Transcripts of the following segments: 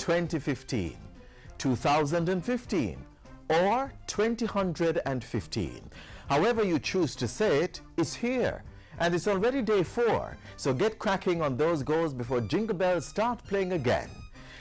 2015, 2015, or 2015. However you choose to say it, it's here. And it's already day 4, so get cracking on those goals before jingle bells start playing again.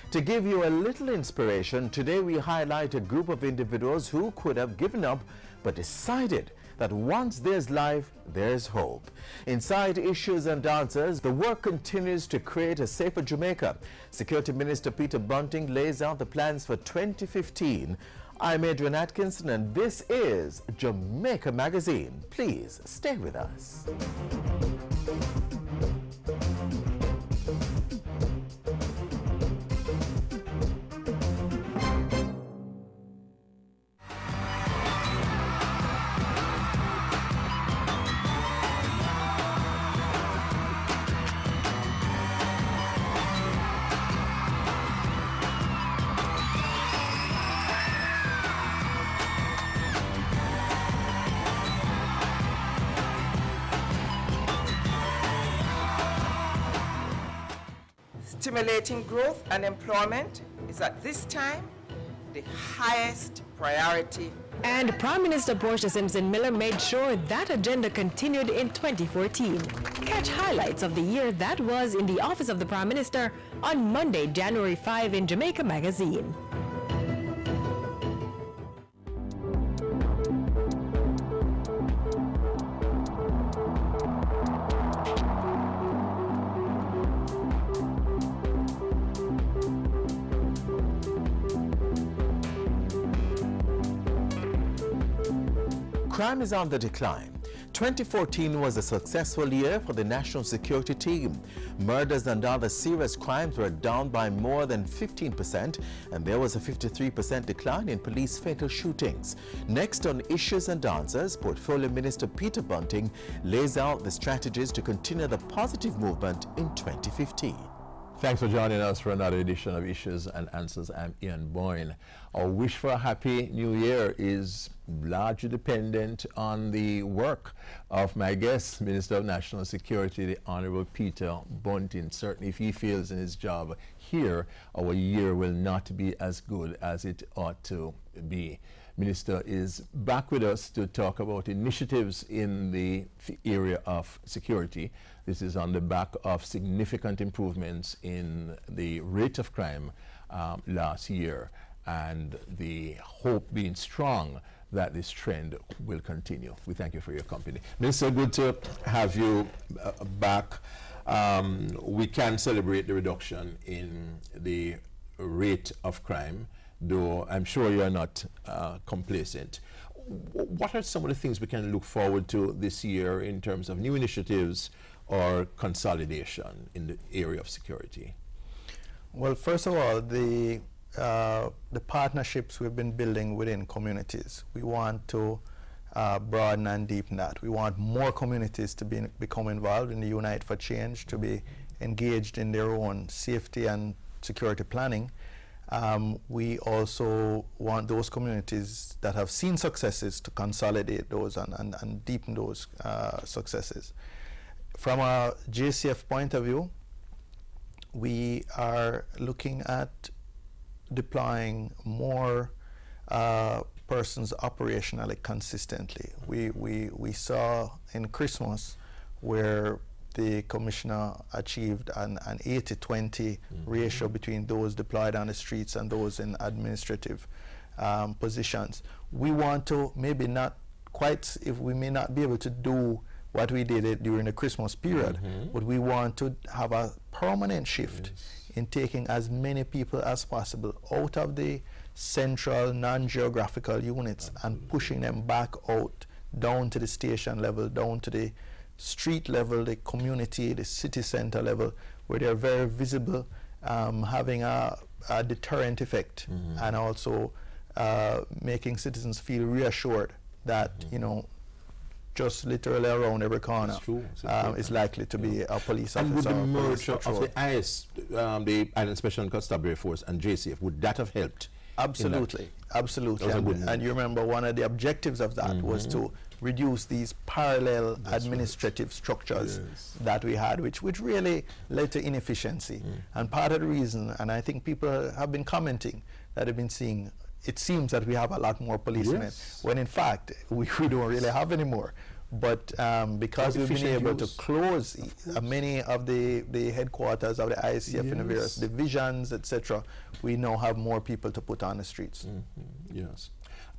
To give you a little inspiration, today we highlight a group of individuals who could have given up but decided that once there's life, there's hope. Inside Issues and Answers, the work continues to create a safer Jamaica. Security Minister Peter Bunting lays out the plans for 2015. I'm Adrian Atkinson and this is Jamaica Magazine. Please stay with us. Stimulating growth and employment is at this time the highest priority. And Prime Minister Portia Simpson Miller made sure that agenda continued in 2014. Catch highlights of the year that was in the office of the Prime Minister on Monday, January 5 in Jamaica Magazine. Crime is on the decline. 2014 was a successful year for the national security team. Murders and other serious crimes were down by more than 15%, and there was a 53% decline in police fatal shootings. Next on Issues and Answers, Portfolio Minister Peter Bunting lays out the strategies to continue the positive movement in 2015. Thanks for joining us for another edition of Issues and Answers. I'm Ian Boyne. Our wish for a happy new year is largely dependent on the work of my guest, Minister of National Security, the Honorable Peter Bunting. Certainly, if he fails in his job here, our year will not be as good as it ought to be. Minister is back with us to talk about initiatives in the area of security. This is on the back of significant improvements in the rate of crime last year, and the hope being strong that this trend will continue. We thank you for your company. Minister, good to have you back. We can celebrate the reduction in the rate of crime, though I'm sure you're not complacent. What are some of the things we can look forward to this year in terms of new initiatives or consolidation in the area of security? Well, first of all, the partnerships we've been building within communities, we want to broaden and deepen that. We want more communities to become involved in the Unite for Change, to be engaged in their own safety and security planning. We also want those communities that have seen successes to consolidate those and deepen those successes. From a JCF point of view, we are looking at deploying more persons operationally consistently. We saw in Christmas where the Commissioner achieved an 80-20 ratio between those deployed on the streets and those in administrative positions. We want to, maybe not quite, if we may not be able to do what we did during the Christmas period, but we want to have a permanent shift in taking as many people as possible out of the central non-geographical units and pushing them back out down to the station level, down to the street level, the community, the city center level, where they're very visible, having a deterrent effect, and also making citizens feel reassured that, you know, just literally around every corner is likely to be a police officer. And with the merge of the IS, the Island Special and Constabulary Force, and JCF, would that have helped? Absolutely. Absolutely. And you remember one of the objectives of that was to reduce these parallel administrative structures that we had, which really led to inefficiency. And part of the reason, and I think people have been commenting, that have been seeing, it seems that we have a lot more policemen, when in fact we don't really have any more. But because we've been able to close many of the headquarters of the ICF in the various divisions, etc., we now have more people to put on the streets. Yes.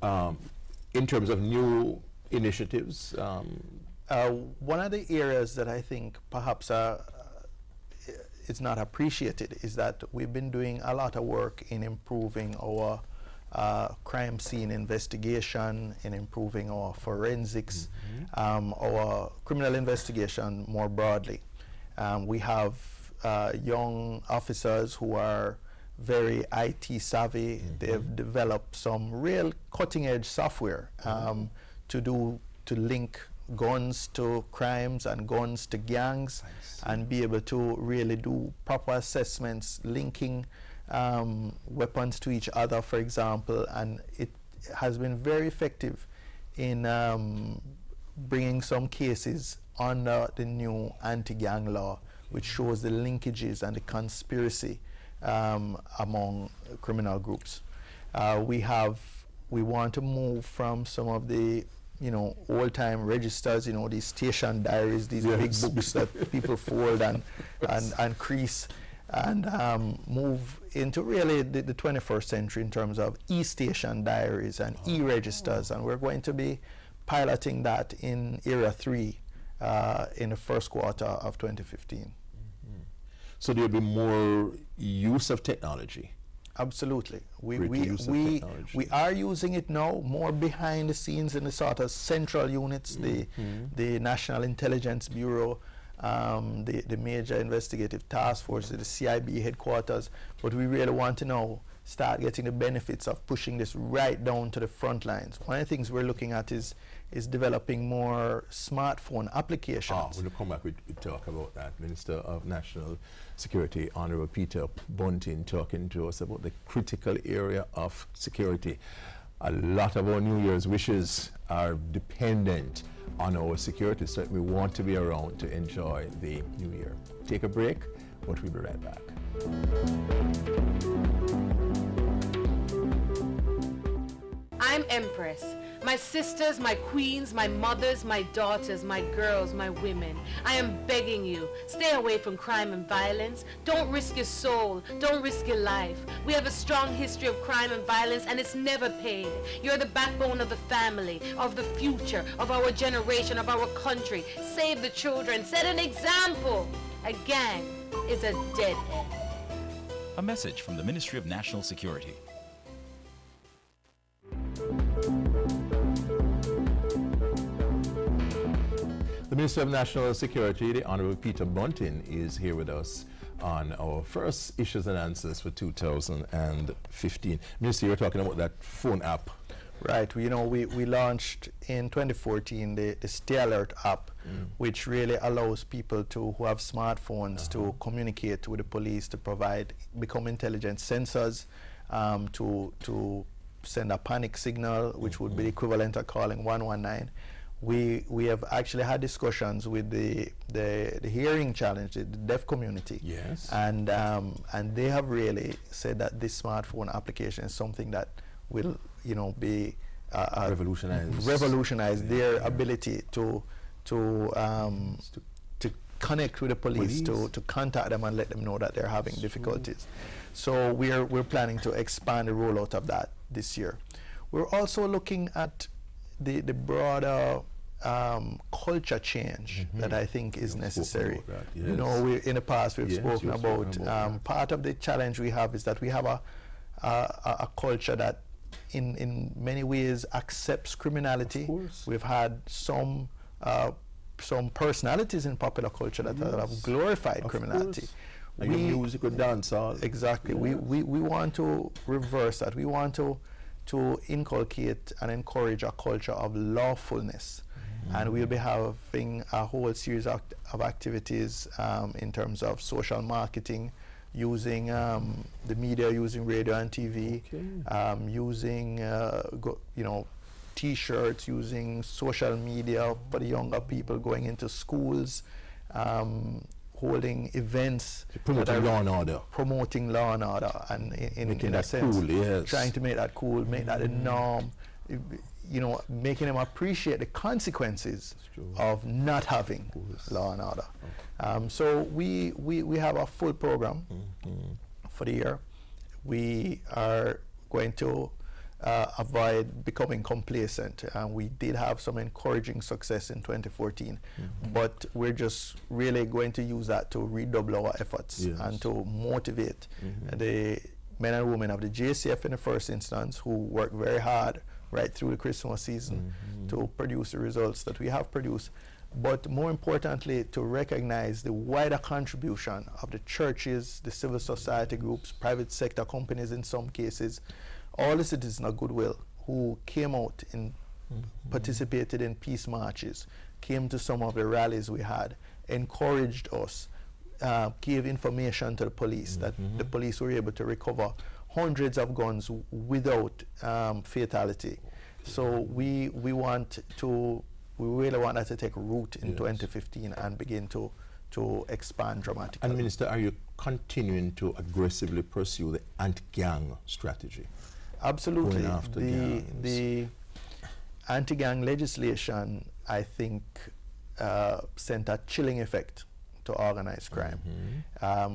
In terms of new initiatives? One of the areas that I think perhaps it's not appreciated is that we've been doing a lot of work in improving our crime scene investigation, in improving our forensics, our criminal investigation more broadly. We have young officers who are very IT savvy. They've developed some real cutting-edge software to link guns to crimes and guns to gangs, and be able to really do proper assessments, linking weapons to each other, for example, and it has been very effective in bringing some cases under the new anti-gang law, which shows the linkages and the conspiracy among criminal groups. We want to move from some of the old-time registers, these station diaries, these big books that people fold and crease, and move into really the 21st century in terms of e-station diaries and e-registers, and we're going to be piloting that in Area 3 in the first quarter of 2015. So there'll be more use of technology? Absolutely. We are using it now more behind the scenes in the sort of central units, the National Intelligence Bureau, the major investigative task force, the CIB headquarters, but we really want to now start getting the benefits of pushing this right down to the front lines. One of the things we're looking at is developing more smartphone applications. We'll come back, we talk about that. Minister of National Security, Honorable Peter Bunting, talking to us about the critical area of security. A lot of our New Year's wishes are dependent on our security, so we want to be around to enjoy the New Year. Take a break, but we'll be right back. I'm Empress. My sisters, my queens, my mothers, my daughters, my girls, my women. I am begging you, stay away from crime and violence. Don't risk your soul. Don't risk your life. We have a strong history of crime and violence, and it's never paid. You're the backbone of the family, of the future, of our generation, of our country. Save the children. Set an example. A gang is a dead end. A message from the Ministry of National Security. The Minister of National Security, the Honorable Peter Bunting, is here with us on our first Issues and Answers for 2015. Minister, you were talking about that phone app. Right. We launched in 2014 the Stay Alert app, which really allows people who have smartphones to communicate with the police, to become intelligent sensors, to send a panic signal, which would be equivalent of calling 119. We have actually had discussions with the hearing challenged, the deaf community. Yes. And they have really said that this smartphone application is something that will, be revolutionize their ability to connect with the police. To contact them and let them know that they're having difficulties. So we're planning to expand the rollout of that this year. We're also looking at the broader culture change that I think is necessary. In the past we've spoken about part of the challenge we have is that we have a culture that in many ways accepts criminality. We've had some personalities in popular culture that have glorified criminality. Like music or dance. Exactly. We want to reverse that. We want to inculcate and encourage a culture of lawfulness. And we'll be having a whole series of activities in terms of social marketing, using the media, using radio and TV, using T-shirts, using social media for the younger people, going into schools, holding events, promoting law and order, and in a sense, cool, yes. Trying to make that cool, make that a norm, making them appreciate the consequences of not having law and order. So we have a full program for the year. We are going to avoid becoming complacent. We did have some encouraging success in 2014, but we're just really going to use that to redouble our efforts and to motivate the men and women of the JCF in the first instance, who work very hard right through the Christmas season to produce the results that we have produced, but more importantly, to recognize the wider contribution of the churches, the civil society groups, private sector companies in some cases, all the citizens of goodwill who came out and participated in peace marches, came to some of the rallies we had, encouraged us, gave information to the police that the police were able to recover hundreds of guns without fatality. So we really want that to take root in 2015 and begin to expand dramatically. And Minister, are you continuing to aggressively pursue the anti-gang strategy? Absolutely. Going after the anti-gang legislation, I think, sent a chilling effect to organized crime.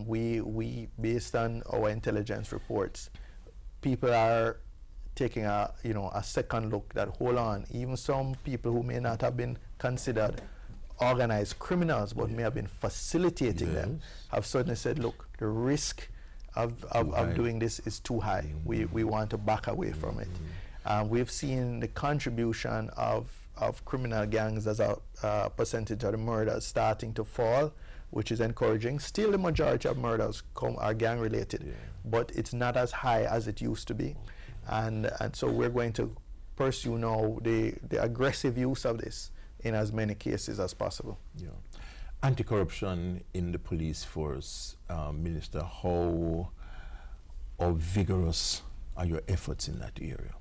We based on our intelligence reports, people are taking a second look that, hold on, even some people who may not have been considered organized criminals but may have been facilitating them have suddenly said, look, the risk of doing this is too high. We want to back away from it. We've seen the contribution of criminal gangs as a percentage of the murders starting to fall, which is encouraging. Still, the majority of murders are gang related, but it's not as high as it used to be. And so we're going to pursue now the aggressive use of this in as many cases as possible. Anti-corruption in the police force, Minister, how vigorous are your efforts in that area?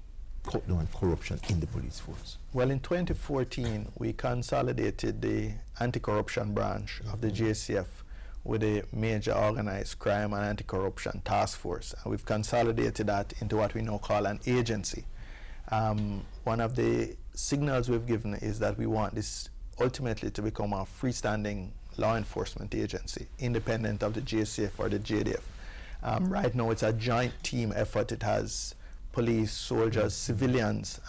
Cut down corruption in the police force. Well, in 2014, we consolidated the anti-corruption branch of the JCF with a major organized crime and anti-corruption task force. And we've consolidated that into what we now call an agency. One of the signals we've given is that we want this ultimately to become a freestanding law enforcement agency, independent of the JCF or the JDF. Right now, it's a joint team effort. It has police, soldiers, civilians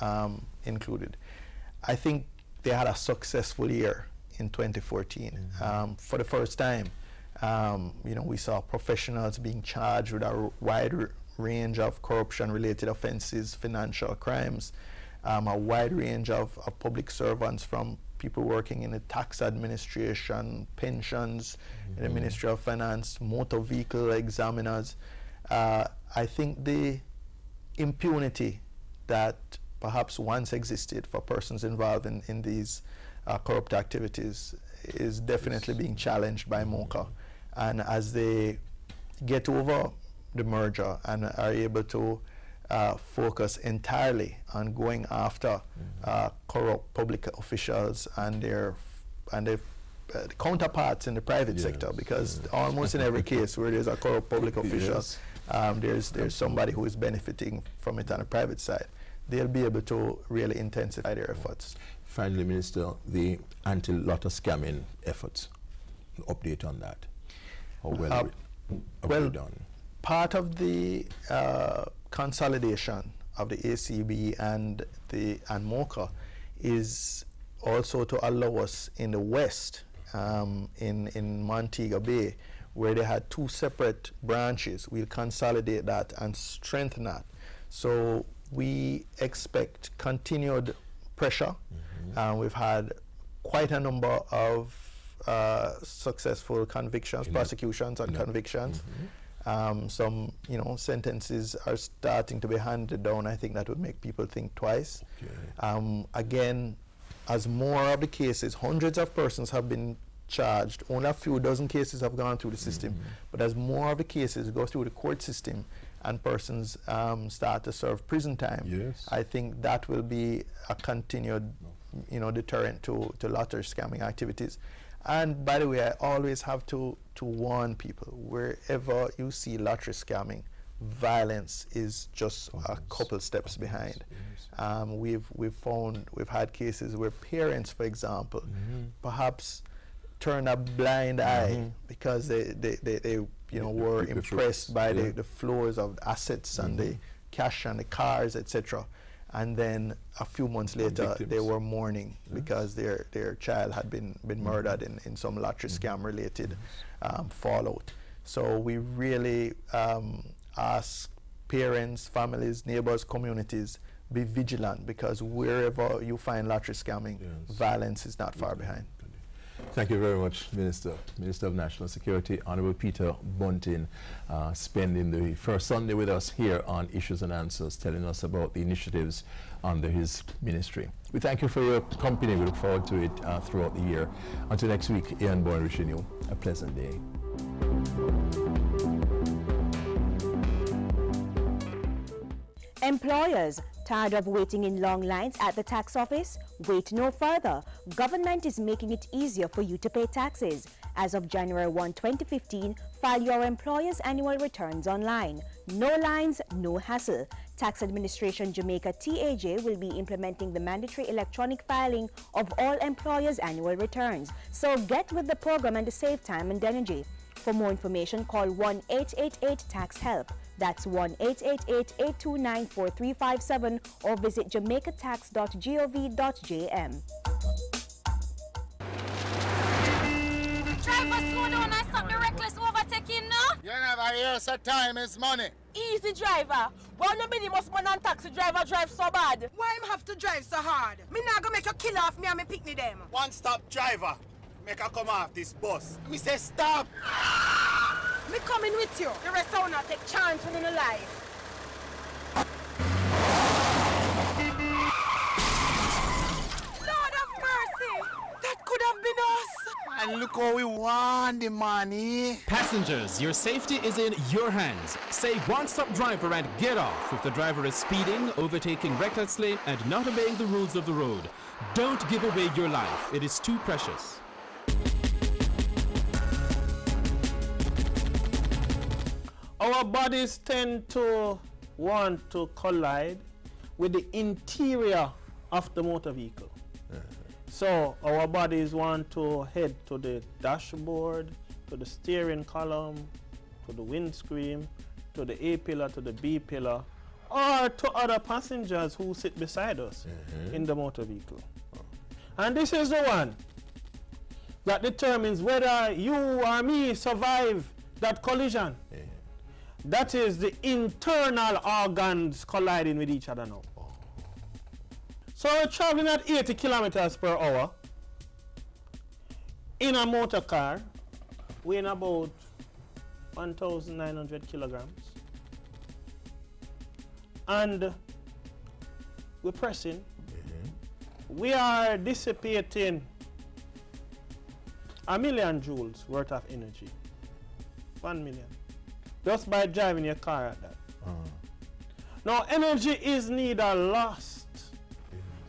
included. I think they had a successful year in 2014. For the first time, we saw professionals being charged with a wide range of corruption-related offenses, financial crimes, a wide range of public servants, from people working in the tax administration, pensions, in the Ministry of Finance, motor vehicle examiners. I think the impunity that perhaps once existed for persons involved in these corrupt activities is definitely being challenged by MOCA. And as they get over the merger and are able to focus entirely on going after corrupt public officials and their counterparts in the private sector, because almost in every case where there's a corrupt public official, there's somebody who is benefiting from it on the private side. They'll be able to really intensify their efforts. Finally, Minister, the anti-lotto scamming efforts, update on that. How well are done? Part of the consolidation of the ACB and MOCA is also to allow us in the West, in Montego Bay, where they had two separate branches. We'll consolidate that and strengthen that. So we expect continued pressure. We've had quite a number of successful convictions, prosecutions and convictions. Some, sentences are starting to be handed down. I think that would make people think twice. Again, as more of the cases, hundreds of persons have been charged. Only a few dozen cases have gone through the system, but as more of the cases go through the court system and persons start to serve prison time, I think that will be a continued, deterrent to lottery scamming activities. And by the way, I always have to warn people, wherever you see lottery scamming, violence is just a couple steps behind. We've had cases where parents, for example, perhaps turn a blind eye because they were impressed by the flows of assets and the cash and the cars, etc. And then a few months later, they were mourning because their child had been murdered in some lottery scam related fallout. So we really ask parents, families, neighbors, communities, be vigilant, because wherever you find lottery scamming, violence is not far behind. Thank you very much, Minister. Minister of National Security, Honorable Peter Bunting, spending the first Sunday with us here on Issues and Answers, telling us about the initiatives under his ministry. We thank you for your company. We look forward to it throughout the year. Until next week, Ian Boyne wishing you a pleasant day. Employers tired of waiting in long lines at the tax office? Wait no further. Government is making it easier for you to pay taxes. As of January 1, 2015, file your employer's annual returns online. No lines, no hassle. Tax Administration Jamaica TAJ will be implementing the mandatory electronic filing of all employers' annual returns. So get with the program and save time and energy. For more information, call 1-888-TAX-HELP. That's 1-888-829-4357 or visit jamaicatax.gov.jm. Driver, slow down and stop the reckless overtaking now. You never hear so time is money. Easy, driver. Why nobody must man and taxi driver drive so bad? Why him have to drive so hard? Me not gonna make you kill off me and me picnic them. One stop driver. Make her come off this bus. Me say stop. Me coming with you. The rest of not take chance in the life. Lord of mercy. That could have been us. And look how we want the money. Passengers, your safety is in your hands. Say one-stop driver and get off if the driver is speeding, overtaking recklessly, and not obeying the rules of the road. Don't give away your life. It is too precious. Our bodies tend to want to collide with the interior of the motor vehicle. So our bodies want to head to the dashboard, to the steering column, to the windscreen, to the A pillar, to the B pillar, or to other passengers who sit beside us in the motor vehicle. And this is the one that determines whether you or me survive that collision. That is the internal organs colliding with each other now. So we're traveling at 80 kilometers per hour in a motor car, weighing about 1,900 kilograms. And we're pressing. We are dissipating 1 million joules worth of energy. 1 million. Just by driving your car at that. Now, energy is neither lost,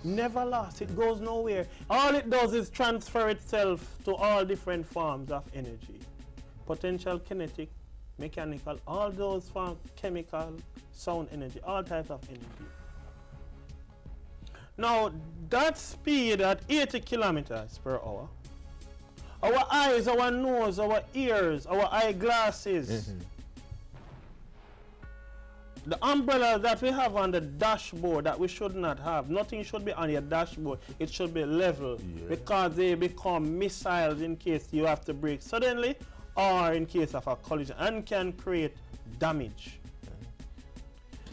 never lost. It goes nowhere. All it does is transfer itself to all different forms of energy. Potential, kinetic, mechanical, all those forms, chemical, sound energy, all types of energy. Now, that speed at 80 kilometers per hour, our eyes, our nose, our ears, our eyeglasses, the umbrella that we have on the dashboard that we should not have, nothing should be on your dashboard. It should be level because they become missiles in case you have to brake suddenly or in case of a collision and can create damage.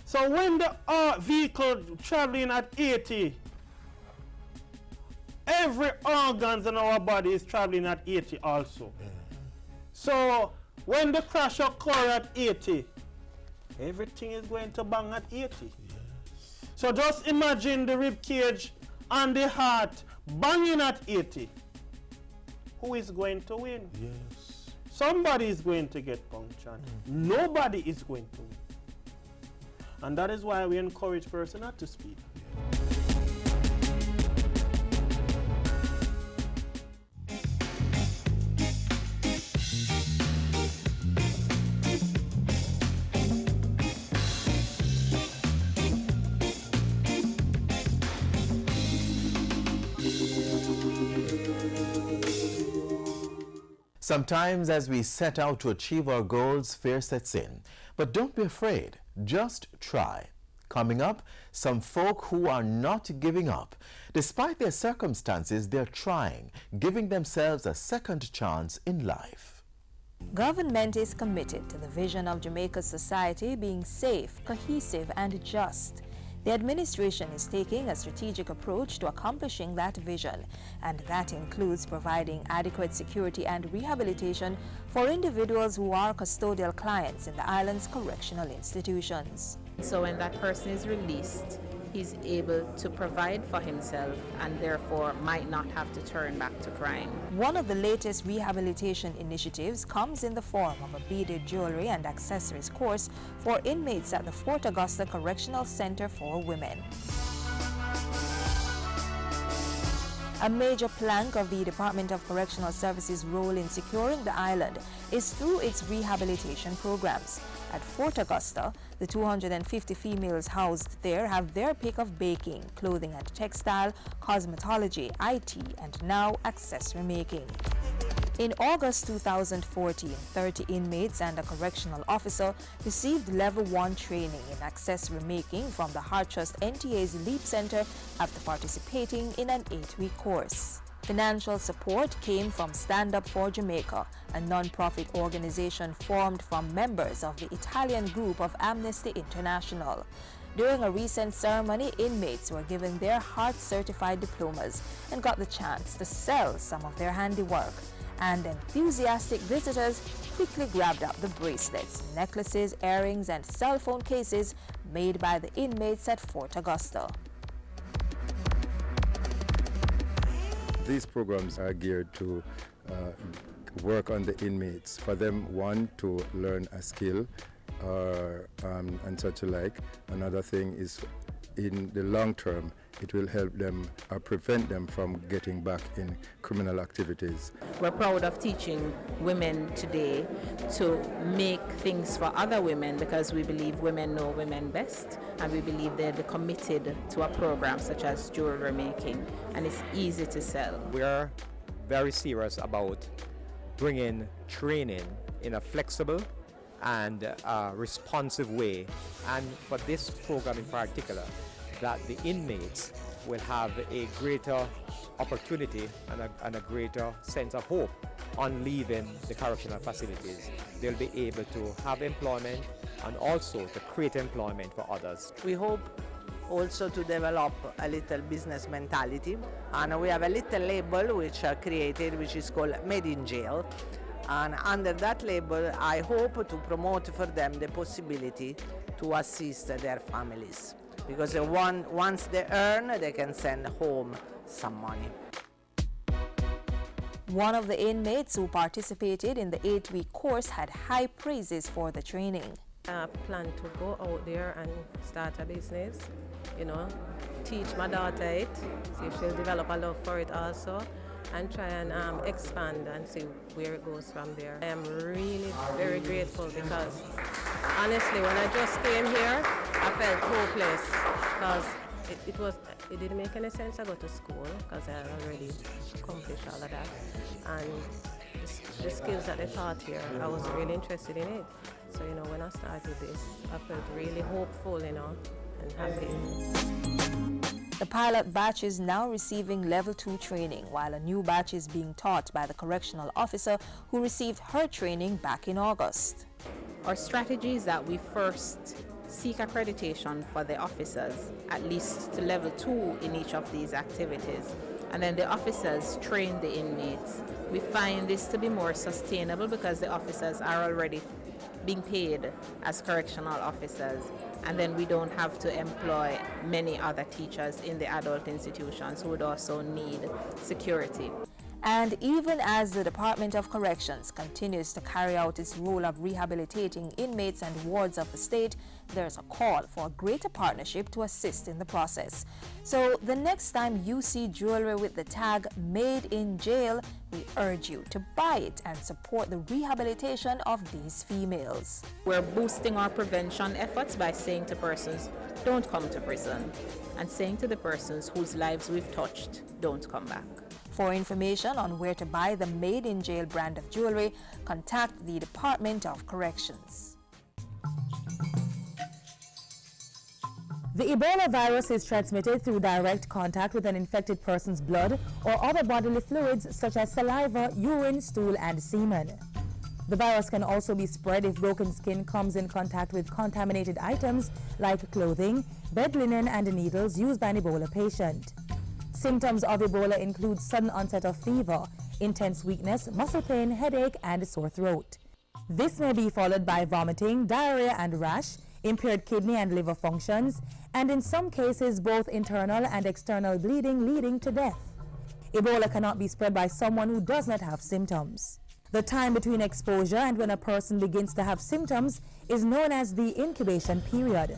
So when the vehicle traveling at 80, every organ in our body is traveling at 80 also. So when the crash occurs at 80, everything is going to bang at 80. So just imagine the rib cage and the heart banging at 80. who is going to win? Yes. Somebody is going to get punctured. Nobody is going to win. And that is why we encourage persons not to speed. Sometimes as we set out to achieve our goals, fear sets in. But don't be afraid, just try. Coming up, some folk who are not giving up. Despite their circumstances, they're trying, giving themselves a second chance in life. Government is committed to the vision of Jamaica's society being safe, cohesive and just. The administration is taking a strategic approach to accomplishing that vision, and that includes providing adequate security and rehabilitation for individuals who are custodial clients in the island's correctional institutions. So when that person is released, he's able to provide for himself and therefore might not have to turn back to crime. One of the latest rehabilitation initiatives comes in the form of a beaded jewelry and accessories course for inmates at the Fort Augusta Correctional Center for Women. A major plank of the Department of Correctional Services' role in securing the island is through its rehabilitation programs. At Fort Augusta, the 250 females housed there have their pick of baking, clothing and textile, cosmetology, IT, and now accessory making. In August 2014, 30 inmates and a correctional officer received Level 1 training in accessory making from the Heart Trust NTA's LEAP Center after participating in an 8-week course. Financial support came from Stand Up for Jamaica, a non-profit organization formed from members of the Italian group of Amnesty International. During a recent ceremony, inmates were given their heart-certified diplomas and got the chance to sell some of their handiwork. And enthusiastic visitors quickly grabbed up the bracelets, necklaces, earrings, and cell phone cases made by the inmates at Fort Augusta. These programs are geared to work on the inmates, for them, one, to learn a skill and such alike. Another thing is, in the long term, it will help them or prevent them from getting back in criminal activities. We're proud of teaching women today to make things for other women because we believe women know women best, and we believe they're committed to a program such as jewelry making, and it's easy to sell. We're very serious about bringing training in a flexible and responsive way, and for this program in particular, that the inmates will have a greater opportunity and a greater sense of hope on leaving the correctional facilities. They'll be able to have employment and also to create employment for others. We hope also to develop a little business mentality, and we have a little label which are created which is called Made in Jail. And under that label, I hope to promote for them the possibility to assist their families. Because once they earn, they can send home some money. One of the inmates who participated in the 8-week course had high praises for the training. I plan to go out there and start a business, you know, teach my daughter it, see if she'll develop a love for it also, and try and expand and see where it goes from there. I am really very grateful because honestly, when I just came here, I felt hopeless because it didn't make any sense to go to school because I had already accomplished all of that. And the skills that they taught here, I was really interested in it. So, you know, when I started this, I felt really hopeful, you know, and happy. The pilot batch is now receiving Level 2 training, while a new batch is being taught by the correctional officer who received her training back in August. Our strategy is that we first seek accreditation for the officers, at least to Level 2 in each of these activities. And then the officers train the inmates. We find this to be more sustainable because the officers are already being paid as correctional officers, and then we don't have to employ many other teachers in the adult institutions who would also need security. And even as the Department of Corrections continues to carry out its role of rehabilitating inmates and wards of the state, there's a call for a greater partnership to assist in the process. So the next time you see jewelry with the tag "Made in Jail," we urge you to buy it and support the rehabilitation of these females. We're boosting our prevention efforts by saying to persons, don't come to prison, and saying to the persons whose lives we've touched, don't come back. For information on where to buy the Made in Jail brand of jewelry, contact the Department of Corrections. The Ebola virus is transmitted through direct contact with an infected person's blood or other bodily fluids such as saliva, urine, stool, and semen. The virus can also be spread if broken skin comes in contact with contaminated items like clothing, bed linen, and needles used by an Ebola patient. Symptoms of Ebola include sudden onset of fever, intense weakness, muscle pain, headache, and sore throat. This may be followed by vomiting, diarrhea and rash, impaired kidney and liver functions, and in some cases both internal and external bleeding leading to death. Ebola cannot be spread by someone who does not have symptoms. The time between exposure and when a person begins to have symptoms is known as the incubation period.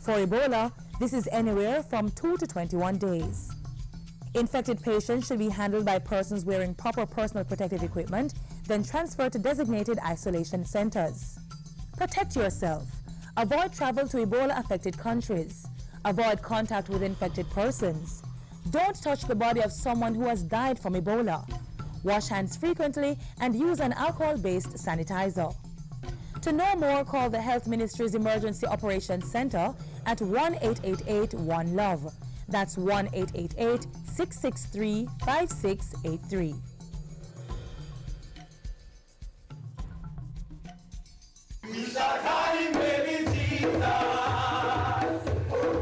For Ebola, this is anywhere from 2 to 21 days. Infected patients should be handled by persons wearing proper personal protective equipment, then transferred to designated isolation centers. Protect yourself. Avoid travel to Ebola-affected countries. Avoid contact with infected persons. Don't touch the body of someone who has died from Ebola. Wash hands frequently and use an alcohol-based sanitizer. To know more, call the Health Ministry's Emergency Operations Center at 1-888-1-LOVE. That's 1-888-663-5683. We shall call him baby Jesus.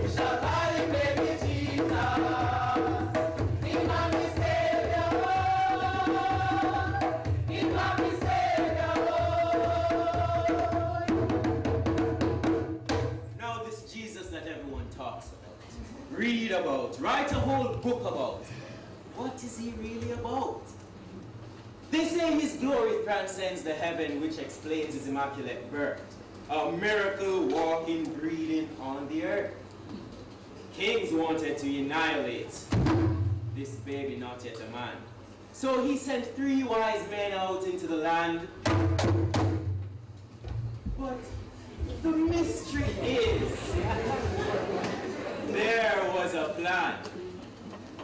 We shall call him baby Jesus. Imam Savior. Imam Savior. Now this Jesus that everyone talks about, read about, write a whole book about. What is he really about? They say his glory transcends the heaven, which explains his immaculate birth. A miracle walking, breathing on the earth. Kings wanted to annihilate this baby, not yet a man. So he sent 3 wise men out into the land. But the mystery is, there was a plan.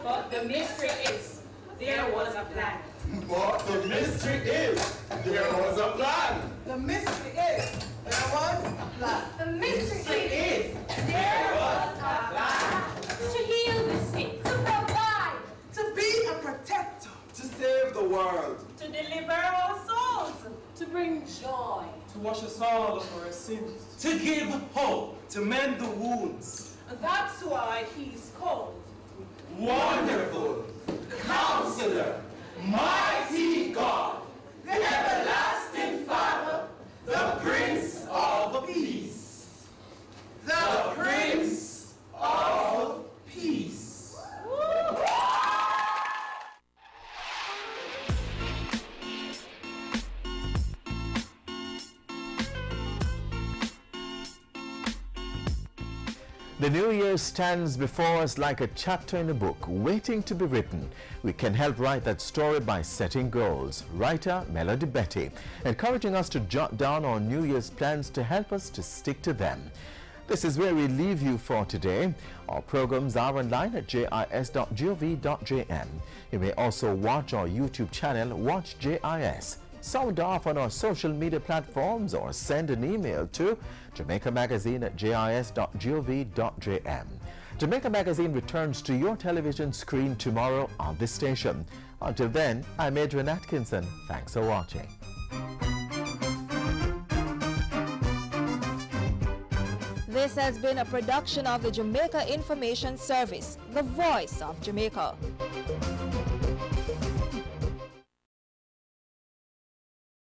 But the mystery is, there was a plan. But the mystery is, there was a plan. The mystery is, there was a plan. The mystery is, there was a plan. To heal the sick, to provide, to be a protector, To save the world. to deliver our souls, to bring joy. To wash us all of our sins. To give hope. To mend the wounds. That's why he's called Wonderful Counselor, Mighty God, the Everlasting Father, the Prince of Peace. The Prince of Peace. The new year stands before us like a chapter in a book, waiting to be written. We can help write that story by setting goals. Writer Melody Betty, encouraging us to jot down our New Year's plans to help us to stick to them. This is where we leave you for today. Our programs are online at jis.gov.jm. You may also watch our YouTube channel, Watch JIS. Sound off on our social media platforms or send an email to jamaicamagazine@jis.gov.jm. Jamaica Magazine returns to your television screen tomorrow on this station. Until then, I'm Adrian Atkinson. Thanks for watching. This has been a production of the Jamaica Information Service, the voice of Jamaica.